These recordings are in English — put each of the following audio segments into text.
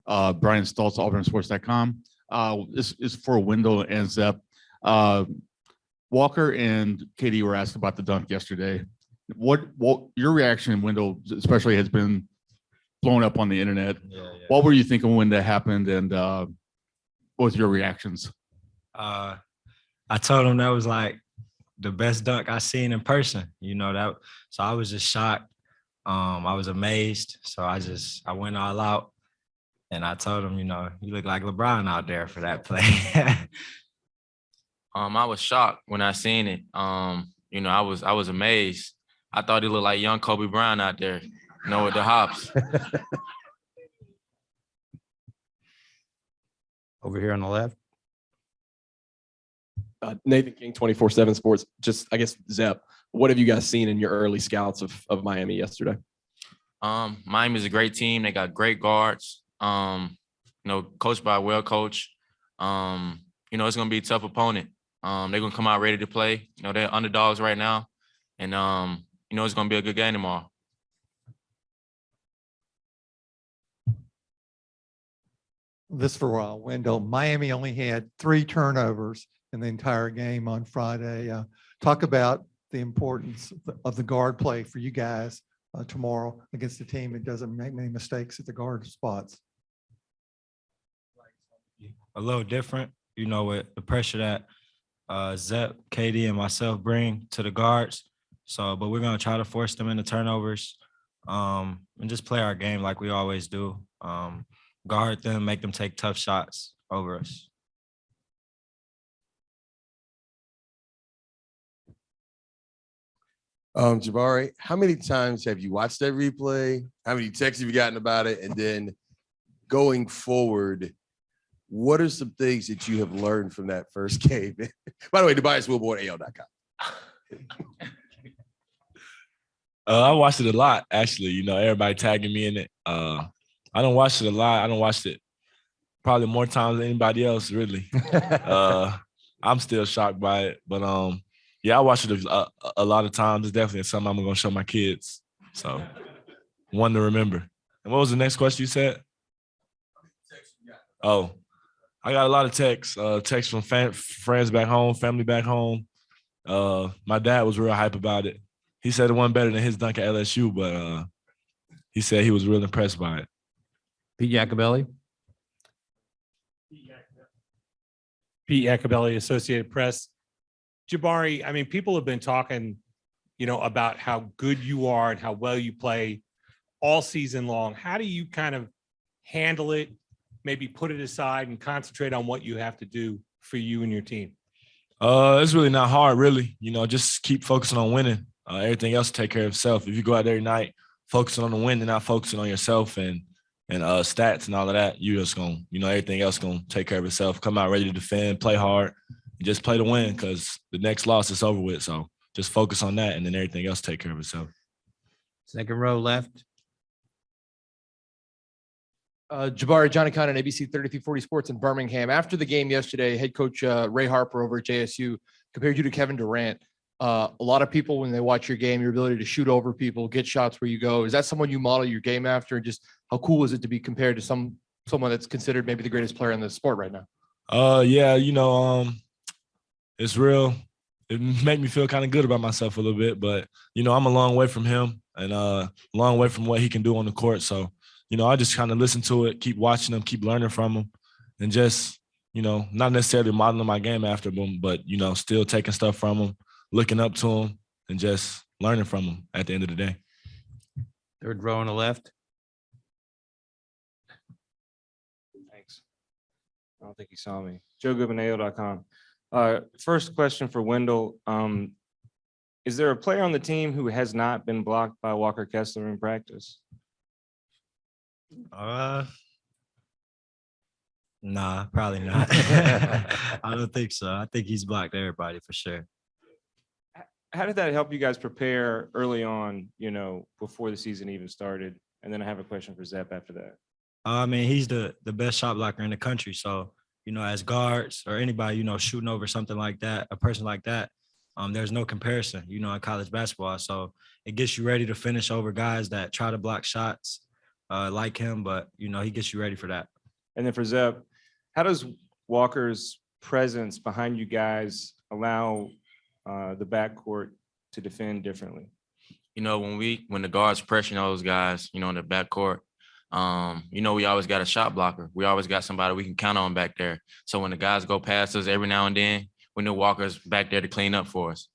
Brian Stoltz, AuburnSports.com. This is for Wendell and Zep. Walker and Katie were asked about the dunk yesterday. What your reaction, Wendell, especially, has been blown up on the internet. Yeah. What were you thinking when that happened, and what was your reactions? I told him that was like the best dunk I seen in person. That. So I was just shocked. I was amazed. So I went all out, and I told him, you look like LeBron out there for that play. I was shocked when I seen it. I was amazed. I thought he looked like young Kobe Bryant out there, with the hops. Over here on the left. Nathan King, 24/7 Sports. Just, I guess, Zep, what have you guys seen in your early scouts of Miami yesterday? Miami's a great team. They got great guards. Coached by a well coach. It's going to be a tough opponent. They're going to come out ready to play. They're underdogs right now. And, it's going to be a good game tomorrow. This for Wendell. Miami only had 3 turnovers in the entire game on Friday. Talk about the importance of the guard play for you guys tomorrow against a team that doesn't make many mistakes at the guard spots. A little different, with the pressure that Zep, Katie, and myself bring to the guards. So, but we're going to try to force them into turnovers and just play our game like we always do. Guard them, make them take tough shots over us. Jabari, how many times have you watched that replay? How many texts have you gotten about it? And then going forward, what are some things that you have learned from that first game? By the way, Tobias Wilborn, AL.com. I watched it a lot, actually. Everybody tagging me in it. I don't watch it a lot. I don't watch it probably more times than anybody else, really. I'm still shocked by it. But, yeah, I watch it a lot of times. It's definitely something I'm going to show my kids. So, one to remember. And what was the next question you said? Oh, I got a lot of texts. Texts from friends back home, family back home. My dad was real hype about it. He said it wasn't better than his dunk at LSU, but he said he was real impressed by it. Pete Iacobelli. Pete Iacobelli, Associated Press. Jabari, I mean, people have been talking, about how good you are and how well you play all season long. How do you kind of handle it, maybe put it aside and concentrate on what you have to do for you and your team? It's really not hard, really. Just keep focusing on winning. Everything else will take care of itself. If you go out there every night focusing on the win and not focusing on yourself and stats and all of that, you just going to, everything else going to take care of itself. Come out ready to defend, play hard, and just play to win because the next loss is over with. So just focus on that and then everything else take care of itself. Second row left. Jabari, Johnny Conn on ABC 3340 Sports in Birmingham. After the game yesterday, head coach Ray Harper over at JSU compared you to Kevin Durant. A lot of people, when they watch your game, your ability to shoot over people, get shots where you go. Is that someone you model your game after? And just how cool is it to be compared to someone that's considered maybe the greatest player in the sport right now? Yeah, it's real. It made me feel kind of good about myself a little bit, but, I'm a long way from him and a long way from what he can do on the court. So, I just kind of listen to it, keep watching him, keep learning from him, and just, not necessarily modeling my game after him, but, still taking stuff from him, looking up to him, and just learning from him at the end of the day. Third row on the left. Thanks. I don't think he saw me. Joe Goodman, AL.com. First question for Wendell. Is there a player on the team who has not been blocked by Walker Kessler in practice? Nah, probably not. I don't think so. I think he's blocked everybody for sure. How did that help you guys prepare early on, before the season even started? And then I have a question for Zep after that. I mean, he's the best shot blocker in the country. So, as guards or anybody, shooting over something like that, a person like that, there's no comparison, in college basketball. So it gets you ready to finish over guys that try to block shots like him. But, he gets you ready for that. And then for Zep, how does Walker's presence behind you guys allow the backcourt to defend differently? You know, when the guards pressure those guys, you know, in the backcourt, you know, we always got a shot blocker. We always got somebody we can count on back there. So when the guys go past us every now and then, we know Walker's back there to clean up for us.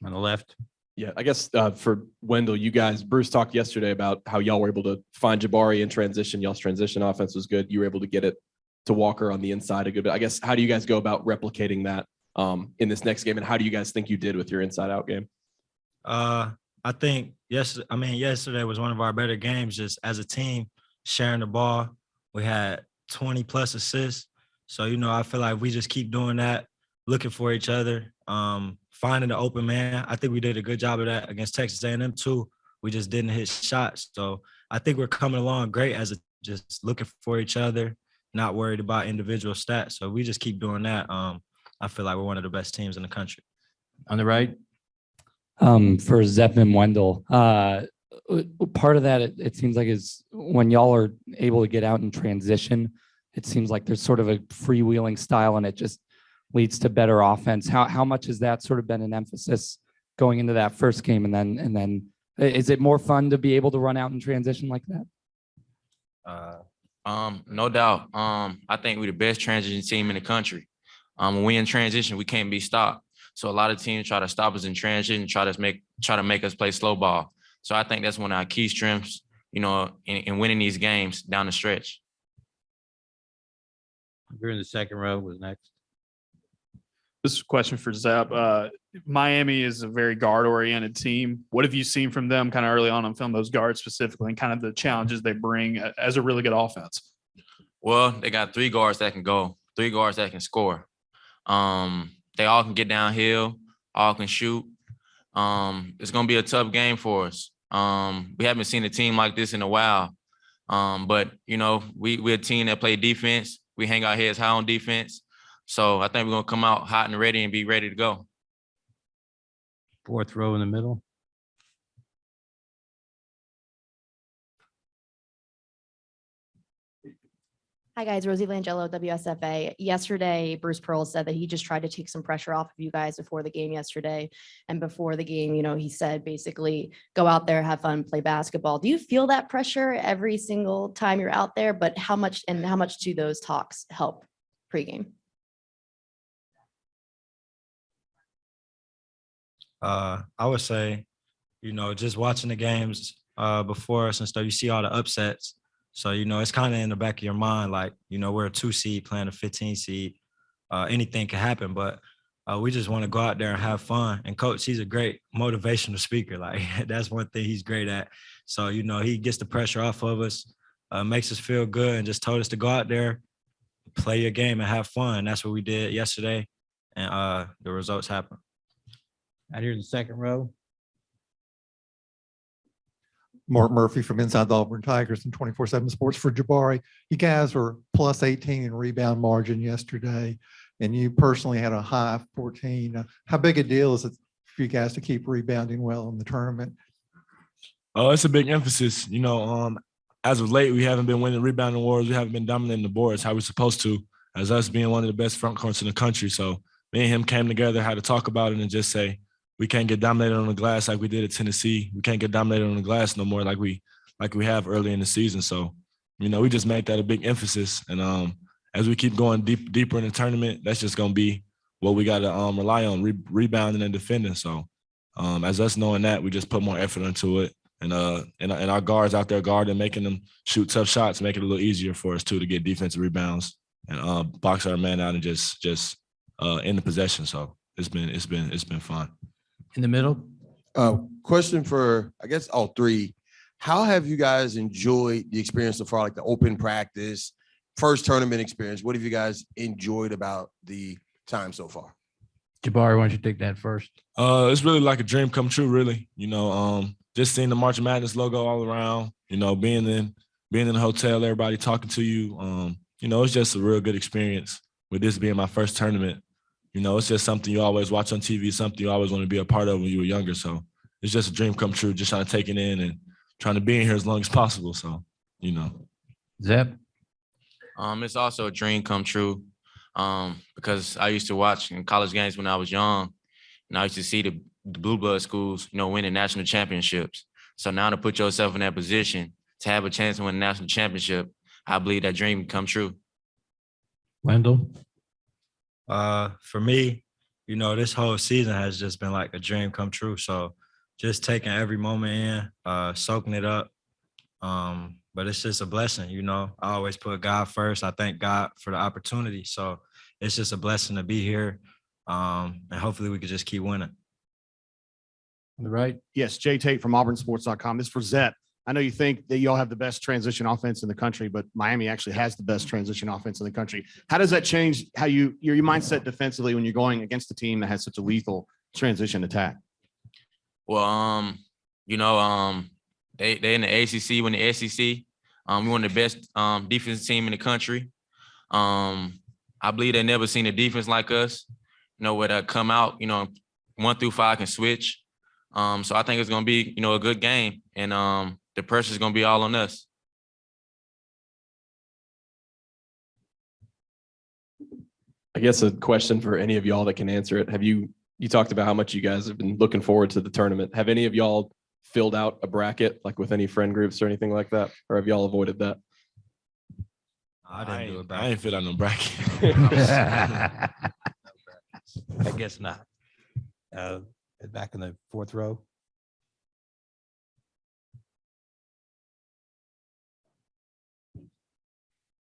On the left. Yeah, I guess for Wendell, you guys, Bruce talked yesterday about how y'all were able to find Jabari in transition. Y'all's transition offense was good. You were able to get it to Walker on the inside a good bit. I guess, how do you guys go about replicating that in this next game? And how do you guys think you did with your inside out game? I think yesterday was one of our better games just as a team, sharing the ball. We had 20 plus assists. So, you know, I feel like we just keep doing that, looking for each other, finding the open man. I think we did a good job of that against Texas A&M too. We just didn't hit shots. So I think we're coming along great as just looking for each other, not worried about individual stats. So we just keep doing that. I feel like we're one of the best teams in the country. On the right. For Zep and Wendell, part of that, it seems like is when y'all are able to get out and transition, it seems like there's sort of a freewheeling style and it just leads to better offense. How much has that sort of been an emphasis going into that first game? And then is it more fun to be able to run out and transition like that? No doubt. I think we're the best transition team in the country. When we in transition, we can't be stopped. So a lot of teams try to stop us in transition, try to make us play slow ball. So I think that's one of our key strengths, you know, in winning these games down the stretch. You're in the second row. Was next. This is a question for Zep. Miami is a very guard-oriented team. What have you seen from them kind of early on film, those guards specifically, and kind of the challenges they bring as a really good offense? Well, they got 3 guards that can go, 3 guards that can score. They all can get downhill, all can shoot. It's going to be a tough game for us. We haven't seen a team like this in a while. But, you know, we're a team that play defense. We hang our heads high on defense. So I think we're going to come out hot and ready and be ready to go. Fourth row in the middle. Hi guys, Rosie Langelo, WSFA. Yesterday, Bruce Pearl said that he just tried to take some pressure off of you guys before the game yesterday. And before the game, you know, he said basically go out there, have fun, play basketball. Do you feel that pressure every single time you're out there? But how much do those talks help pregame? I would say, you know, just watching the games before us and stuff, you see all the upsets. So, you know, it's kind of in the back of your mind, like, you know, we're a 2 seed playing a 15 seed. Anything can happen, but we just want to go out there and have fun. And Coach, he's a great motivational speaker. Like, that's one thing he's great at. So, you know, he gets the pressure off of us, makes us feel good, and just told us to go out there, play your game, and have fun. That's what we did yesterday, and the results happened. Out here in the second row. Mark Murphy from Inside the Auburn Tigers and 24/7 Sports for Jabari. You guys were plus 18 in rebound margin yesterday, and you personally had a high 14. How big a deal is it for you guys to keep rebounding well in the tournament? Oh, it's a big emphasis. You know, as of late, we haven't been winning rebounding awards. We haven't been dominating the boards how we're supposed to, as us being one of the best front courts in the country. So me and him came together, had to talk about it and just say, we can't get dominated on the glass like we did at Tennessee. We can't get dominated on the glass no more like we have early in the season. So, you know, we just made that a big emphasis. And as we keep going deeper in the tournament, that's just going to be what we got to rely on, rebounding and defending. So as us knowing that, we just put more effort into it. And our guards out there guarding, making them shoot tough shots, make it a little easier for us too to get defensive rebounds and box our man out and just in the possession. So it's been fun. In the middle. Question for, I guess, all three. How have you guys enjoyed the experience so far, like the open practice, first tournament experience? What have you guys enjoyed about the time so far? Jabari, why don't you take that first? It's really like a dream come true, really. You know, just seeing the March Madness logo all around, you know, being in the hotel, everybody talking to you. You know, it's just a real good experience with this being my first tournament. You know, it's just something you always watch on TV, something you always want to be a part of when you were younger. So it's just a dream come true, just trying to take it in and trying to be in here as long as possible. So Zep, It's also a dream come true. Because I used to watch in college games when I was young, and I used to see the blue blood schools, winning national championships. So now to put yourself in that position to have a chance to win a national championship, I believe that dream can come true. Wendell, For me, this whole season has just been like a dream come true. So just taking every moment in, soaking it up. But it's just a blessing, I always put God first. I thank God for the opportunity. So it's just a blessing to be here. And hopefully we could just keep winning. on the right. Yes, Jay Tate from AuburnSports.com. This is for Zep. I know you think that y'all have the best transition offense in the country, but Miami actually has the best transition offense in the country. How does that change how your mindset defensively when you're going against a team that has such a lethal transition attack? Well, they in the ACC, when the SEC, we one of the best defensive team in the country. I believe they never seen a defense like us, where they come out, 1 through 5 can switch. So I think it's going to be, a good game, and the pressure is going to be all on us. I guess a question for any of y'all that can answer it. You talked about how much you guys have been looking forward to the tournament. Have any of y'all filled out a bracket, like with any friend groups or anything like that? Or have y'all avoided that? I didn't do it. I ain't filled out no bracket. I guess not. Back in the fourth row.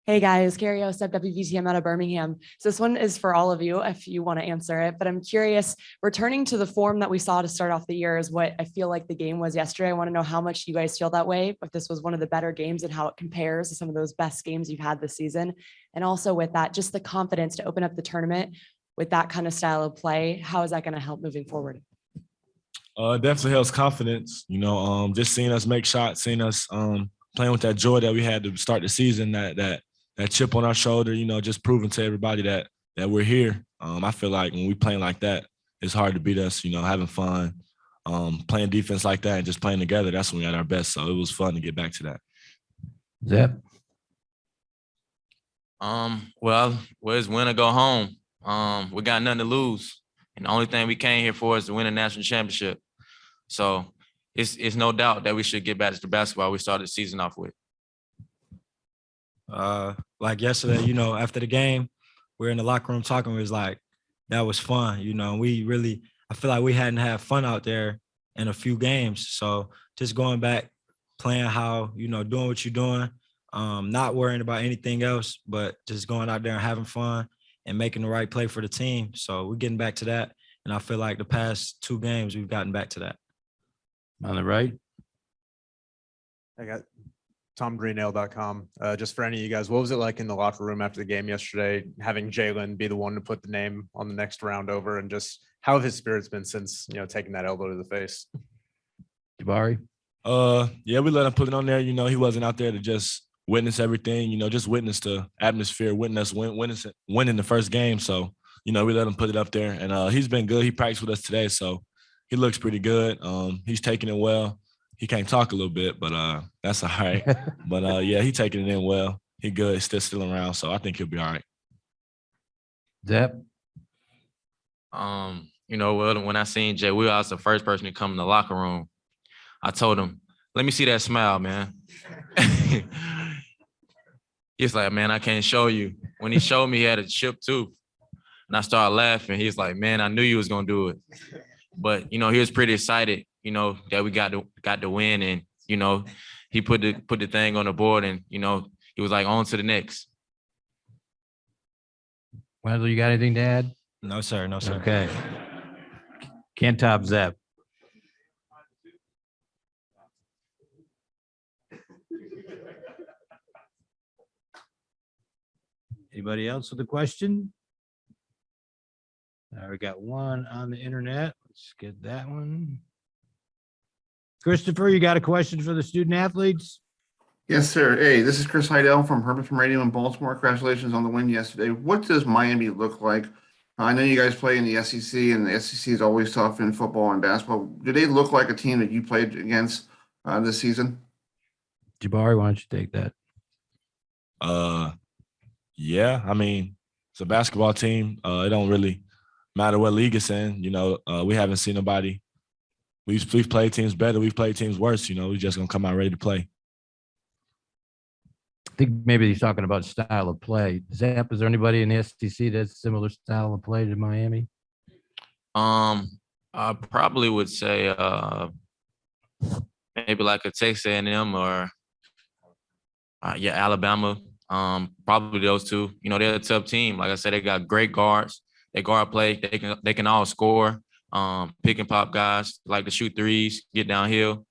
Hey guys, Carrie Osep, WVTM out of Birmingham. So this one is for all of you if you want to answer it, but I'm curious, returning to the form that we saw to start off the year is what I feel like the game was yesterday. I want to know how much you guys feel that way, if this was one of the better games and how it compares to some of those best games you've had this season. And also with that, just the confidence to open up the tournament with that kind of style of play. How is that going to help moving forward? Definitely helps confidence, just seeing us make shots, seeing us playing with that joy that we had to start the season, that chip on our shoulder, just proving to everybody that we're here. I feel like when we playing like that, it's hard to beat us, having fun, playing defense like that and just playing together. That's when we at our best. So it was fun to get back to that. Zep. Well, it's win or go home. We got nothing to lose. And the only thing we came here for is to win a national championship. So it's no doubt that we should get back to the basketball we started the season off with. Like yesterday, after the game, we were in the locker room talking. It was like, that was fun. I feel like we hadn't had fun out there in a few games. So just going back, playing how, doing what you're doing, not worrying about anything else, but just going out there and having fun and making the right play for the team. So we're getting back to that. And I feel like the past 2 games, we've gotten back to that. On the right. I got TomGreenale.com. Just for any of you guys, what was it like in the locker room after the game yesterday, having Jalen be the one to put the name on the next round over, and just how have his spirits been since, taking that elbow to the face? Jabari. Yeah, we let him put it on there. He wasn't out there to just witness everything, just witness the atmosphere, witness winning the first game. So, we let him put it up there, and he's been good. He practiced with us today, so he looks pretty good. He's taking it well. He can't talk a little bit, but that's all right. But yeah, he's taking it in well. He good, still around, so I think he'll be all right. Zep. When I seen Jay Will, I was the first person to come in the locker room. I told him, "Let me see that smile, man." He's like, "Man, I can't show you." When he showed me, he had a chipped tooth, and I started laughing. He's like, "Man, I knew you was gonna do it." But he was pretty excited, that we got to win, and he put the thing on the board, and he was like, on to the next. Wendell, you got anything to add? No, sir. No, sir. Okay. Can't top Zep. Anybody else with a question? We got one on the internet. Let's get that one. Christopher, you got a question for the student athletes? Yes, sir. Hey, this is Chris Heidel from Herman from Radio in Baltimore. Congratulations on the win yesterday. What does Miami look like? I know you guys play in the SEC, and the SEC is always tough in football and basketball. Do they look like a team that you played against this season? Jabari, why don't you take that? Yeah, I mean, it's a basketball team. It don't really matter what league it's in. You know, we haven't seen nobody. We've played teams better. We've played teams worse. You know, we're just gonna come out ready to play. I think maybe he's talking about style of play. Zep, is there anybody in the SEC that's similar style of play to Miami? I probably would say maybe like a Texas A&M or Alabama. Probably those two. You know, they're a tough team. Like I said, they got great guards. They guard play. They can all score. Pick and pop guys like to shoot threes, get downhill.